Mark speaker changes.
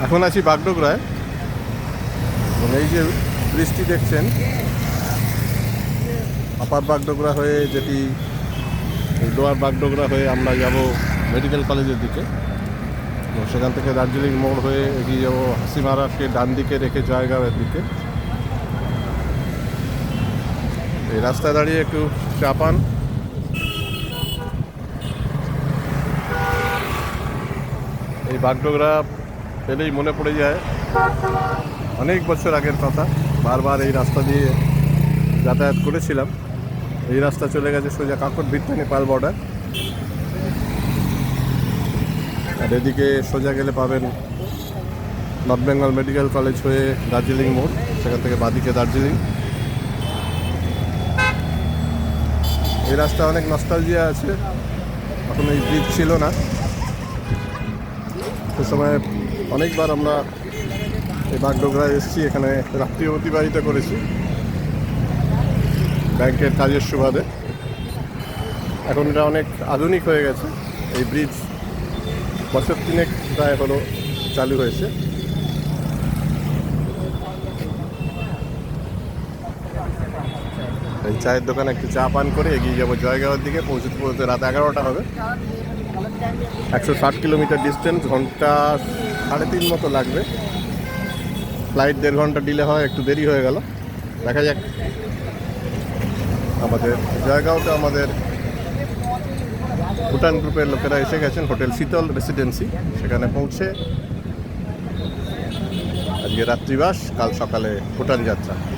Speaker 1: এখন আছি বাগডোগরায় এবং এই যে ব্রিজটি দেখছেন আপার বাগডোগরা হয়ে যেটি লোয়ার বাগডোগরা হয়ে আমরা যাব মেডিকেল কলেজের দিকে এবং সেখান থেকে দার্জিলিং মোড় হয়ে এগিয়ে যাবো হাসিমারাকে ডান দিকে রেখে জয়গাঁওয়ের দিকে। এই রাস্তায় দাঁড়িয়ে একটু চা পান। এই বাগডোগরা পেলেই মনে পড়ে যায় অনেক বছর আগের কথা। বারবার এই রাস্তা দিয়ে যাতায়াত করেছিলাম। এই রাস্তা চলে গেছে সোজা কাকরভিত্তি নেপাল বর্ডার, আর এদিকে সোজা গেলে পাবেন নর্থ বেঙ্গল মেডিকেল কলেজ হয়ে দার্জিলিং মোড়, সেখান থেকে বাদিকে দার্জিলিং। এই রাস্তা অনেক নস্টালজিয়া আছে। এখন এই ব্রিজ ছিল না, সে সময় অনেকবার আমরা এই বাগডোগরায় এসেছি, এখানে রাত্রি অতিবাহিত করেছি ব্যাংকের কাজের সুবাদে। এখন এটা অনেক আধুনিক হয়ে গেছে। এই ব্রিজ বছর তিনেক প্রায় হলো চালু হয়েছে। এই চায়ের দোকানে একটু চা পান করে এগিয়ে যাবো জয়গাঁওয়ের দিকে। পৌঁছতে পৌঁছতে রাত 11টা হবে। 160 কিলোমিটার ডিস্টেন্স, ঘন্টা 3.5 মতো লাগবে। ফ্লাইট 1.5 ঘন্টা ডিলে হয়, একটু দেরি হয়ে গেল। দেখা যাক। আমাদের জয়গাঁওতে আমাদের ভুটান গ্রুপের লোকেরা এসে গেছেন, হোটেল শীতল রেসিডেন্সি, সেখানে পৌঁছে আজকে রাত্রিবাস, কাল সকালে ভুটান যাত্রা।